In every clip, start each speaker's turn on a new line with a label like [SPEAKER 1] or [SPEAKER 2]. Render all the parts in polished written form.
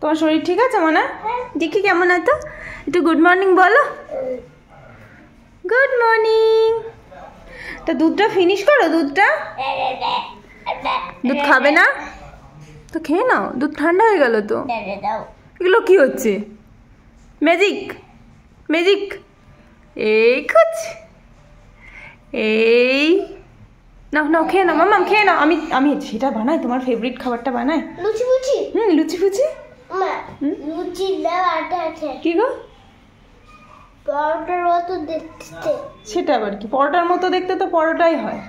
[SPEAKER 1] তোমার শরীর ঠিক আছে মনে? দেখি কেমন আছে, একটু গুড মর্নিং বলো। Good morning. তো দুধটা ফিনিশ করো, দুধ খাবে না তো খেয়ে নাও, দুধ ঠান্ডা হয়ে গেল তো। এগুলো কি হচ্ছে? ম্যাজিক এই খুঁজছে, এই নাও খেয়ে নাও মাম্মা, খেয়ে নাও। আমি সেটা বানাই, তোমার ফেভারিট খাবারটা বানাই, লুচি ফুচি। কি গো?
[SPEAKER 2] পরোটার মতো দেখতে।
[SPEAKER 1] সেটা আবার কি? পরোটার মতো দেখতে তো পরোটাই হয়।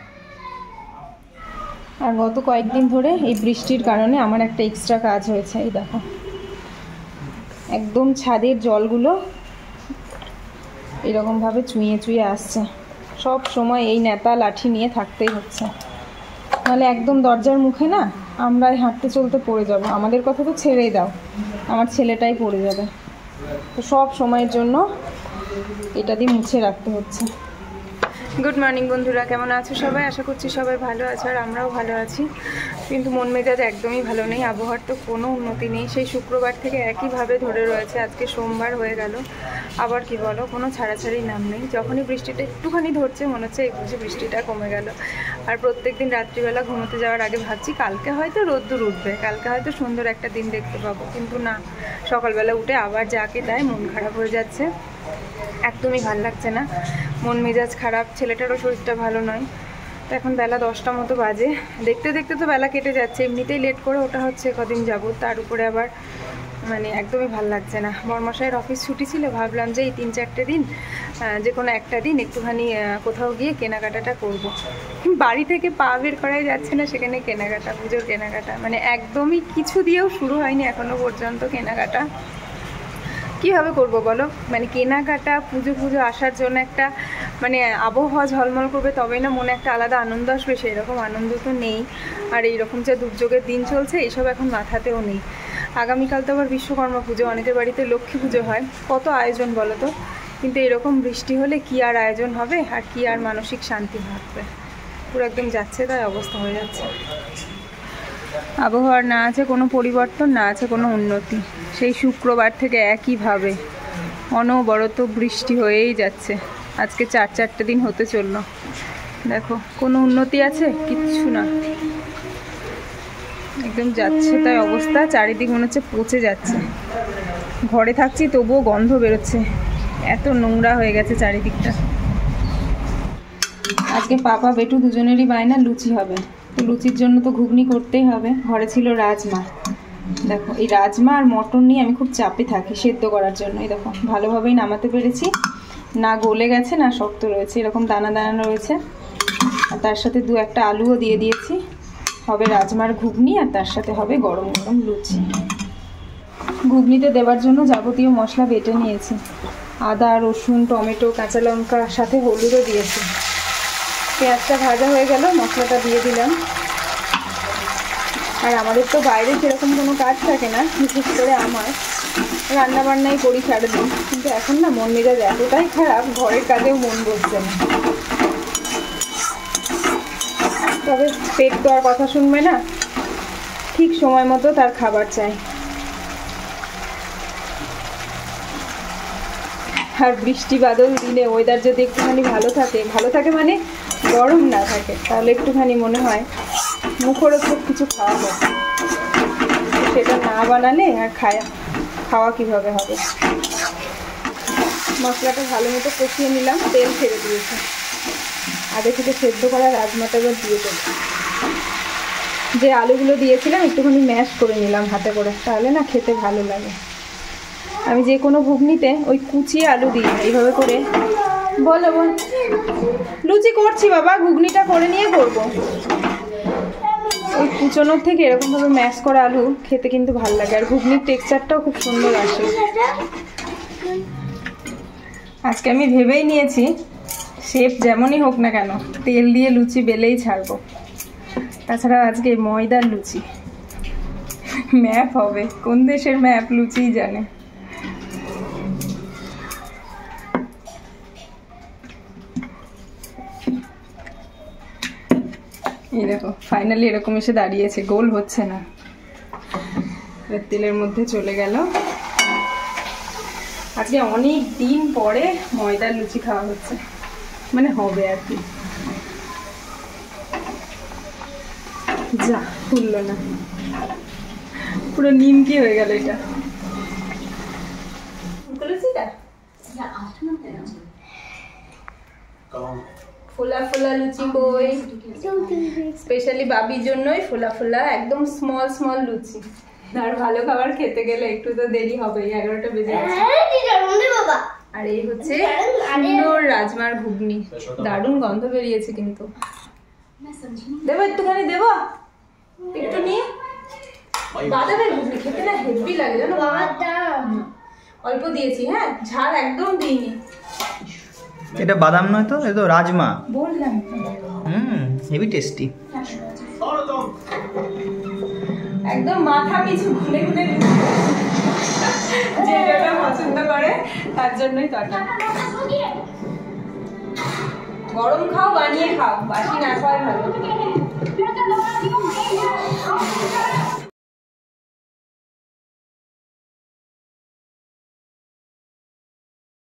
[SPEAKER 1] আর গত কয়েকদিন ধরে এই বৃষ্টির কারণে আমার একটা এক্সট্রা কাজ হয়েছে। এই দেখো, একদম ছাদের জলগুলো এরকমভাবে চুইয়ে আসছে। সব সময় এই নেতা লাঠি নিয়ে থাকতেই হচ্ছে, নাহলে একদম দরজার মুখে না আমরাই হাঁটতে চলতে পড়ে যাব। আমাদের কথা তো ছেড়েই দাও, আমার ছেলেটাই পড়ে যাবে। তো সব সময়ের জন্য এটা দিয়ে মুছে রাখতে হচ্ছে। গুড মর্নিং বন্ধুরা, কেমন আছো সবাই? আশা করছি সবাই ভালো আছে, আর আমরাও ভালো আছি। কিন্তু মন মেজাজ একদমই ভালো নেই। আবহাওয়ার তো কোনো উন্নতি নেই। সেই শুক্রবার থেকে একইভাবে ধরে রয়েছে। আজকে সোমবার হয়ে গেল, আবার কি বলো, কোনো ছাড়াছাড়ি নাম নেই। যখনই বৃষ্টিটা একটুখানি ধরছে মনে হচ্ছে এই বুঝে বৃষ্টিটা কমে গেল। আর প্রত্যেক দিন রাত্রিবেলা ঘুমোতে যাওয়ার আগে ভাবছি কালকে হয়তো রোদ্দুর উঠবে, কালকে হয়তো সুন্দর একটা দিন দেখতে পাবো। কিন্তু না, সকালবেলা উঠে আবার যাকে তাই মন খারাপ হয়ে যাচ্ছে। একদমই ভালো লাগছে না, মন মেজাজ খারাপ। ছেলেটারও শরীরটা ভালো নয়। তো এখন বেলা 10টা মতো বাজে, দেখতে দেখতে তো বেলা কেটে যাচ্ছে। এমনিতেই লেট করে ওটা হচ্ছে কদিন যাবত, তার উপরে আবার একদমই ভালো লাগছে না। বরমশাইয়ের অফিস ছুটি ছিল, ভাবলাম যে এই 3-4টে দিন যে কোনো একটা দিন একটুখানি কোথাও গিয়ে কেনাকাটাটা করব। বাড়ি থেকে পা বের করাই যাচ্ছে না, সেখানে কেনাকাটা, পুজোর কেনাকাটা, একদমই কিছু দিয়েও শুরু হয়নি এখনো পর্যন্ত কেনাকাটা। কীভাবে করব বলো? কেনাকাটা, পুজো আসার জন্য একটা আবহাওয়া ঝলমল করবে, তবেই না মনে একটা আলাদা আনন্দ আসবে। সেই রকম আনন্দ তো নেই। আর এইরকম যে দুর্যোগের দিন চলছে, এইসব এখন মাথাতেও নেই। আগামীকাল তো আবার বিশ্বকর্মা পুজো, অনেকের বাড়িতে লক্ষ্মী পুজো হয়, কত আয়োজন বলো তো। কিন্তু এরকম বৃষ্টি হলে কি আর আয়োজন হবে, আর কি আর মানসিক শান্তি থাকবে? পুরো একদম যাচ্ছে তাই অবস্থা হয়ে যাচ্ছে। আবহাওয়ার না আছে কোনো পরিবর্তন, না আছে কোনো উন্নতি। সেই শুক্রবার থেকে একইভাবে অনবরত বৃষ্টি হয়েই যাচ্ছে। আজকে 4-4টে দিন হতে চললো। দেখো, কোনো উন্নতি আছে? কিচ্ছু না, একদম যাচ্ছে তাই অবস্থা। চারিদিক মনে হচ্ছে পচে যাচ্ছে। ঘরে থাকছি তবুও গন্ধ বেরোচ্ছে, এত নোংরা হয়ে গেছে চারিদিকটা। আজকে পাপা বেটু দুজনেরই বায়না লুচি হবে। তো লুচির জন্য তো ঘুগনি করতেই হবে। ঘরে ছিল রাজমা। দেখো, এই রাজমা আর মটন নিয়ে আমি খুব চাপে থাকি সেদ্ধ করার জন্য। এই দেখো, ভালোভাবেই নামাতে পেরেছি না, গলে গেছে না শক্ত রয়েছে, এরকম দানা দানা রয়েছে। আর তার সাথে 2-1টা আলুও দিয়ে দিয়েছি। হবে রাজমার ঘুগনি, আর তার সাথে হবে গরম গরম লুচি। ঘুগনিতে দেওয়ার জন্য যাবতীয় মশলা বেটে নিয়েছি। আদা, রসুন, টমেটো, কাঁচা লঙ্কা, সাথে হলুদও দিয়েছি। পেঁয়াজটা ভাজা হয়ে গেল, মশলাটা দিয়ে দিলাম। আর আমাদের তো বাইরে সেরকম কোনো কাজ থাকে না, বিশেষ করে আমার রান্নাবান্নাই করি সারাদিন। কিন্তু এখন না মন মেজাজ এতটাই খারাপ, ঘরের কাজেও মন বসছে না। তবে পেট তো আর কথা শুনবে না, ঠিক সময় মতো তার খাবার চাই। আর বৃষ্টি বাদল দিনে ওয়েদার যদি একটুখানি ভালো থাকে গরম না থাকে, তাহলে একটুখানি মনে হয় মুখরোচক কিছু খাওয়া যায়। সেটা না বানালে আর খাওয়া কীভাবে হবে? মশলাটা ভালো মতো কষিয়ে নিলাম, তেল ছেড়ে দিয়েছে। আগে থেকে সেদ্ধ করা রাজমাটা এবার দিয়ে দেবো। যে আলুগুলো দিয়েছিলাম একটুখানি ম্যাশ করে নিলাম হাতে করে, তাহলে না খেতে ভালো লাগে। আমি যে কোনো ঘুগনিতে ওই কুচিয়ে আলু দিই, এইভাবে করে। বলো বল, লুচি করছি বাবা, ঘুগনিটা করে নিয়ে করবো। ওই কুচোনোর থেকে এরকমভাবে ম্যাশ করা আলু খেতে কিন্তু ভালো লাগে, আর ঘুগনির টেক্সচারটাও খুব সুন্দর আসে। আজকে আমি ভেবেই নিয়েছি, শেপ যেমনই হোক না কেন, তেল দিয়ে লুচি বেলেই ছাড়বো। তাছাড়া আজকে ময়দার লুচি, ম্যাপ হবে, কোন দেশের ম্যাপ লুচিই জানে। এই দেখো, ফাইনালি এরকম এসে দাঁড়িয়েছে, গোল হচ্ছে না। এবার তেলের মধ্যে চলে গেল। আজকে অনেক দিন পরে ময়দার লুচি খাওয়া হচ্ছে, মানে হবে আর কি। যা ফুললো না, পুরো নিমকি হয়ে গেল এটা। লুচিটা ফোলা ফোলা লুচি কই, স্পেশালি বাবির জন্যই ফোলা ফোলা একদম স্মল স্মল লুচি। আর ভালো খাবার খেতে গেলে একটু তো দেরি হবে, 11টা বেজে গেছে। আর এই হচ্ছে সুন্দর রাজমার ঘুগনি, দারুণ গন্ধ বেরিয়েছে কিন্তু। দেবো একটুখানি, দেবো একটু নিয়ে। বাদামের ঘুগনি খেতে না হেভি লাগে জানো, অল্প দিয়েছি, হ্যাঁ ঝাল একদম দিইনি।
[SPEAKER 2] এটা বাদাম নয় তো, এটা তো রাজমা।
[SPEAKER 1] বললাম
[SPEAKER 2] হেভি টেস্টি।
[SPEAKER 1] একদম মাথা পিছু ঘুরে ঘুরে যেটা পছন্দ করে তার জন্যই তরকারি। গরম খাও, বানিয়ে খাও, বাসি না খাওয়াই ভালো।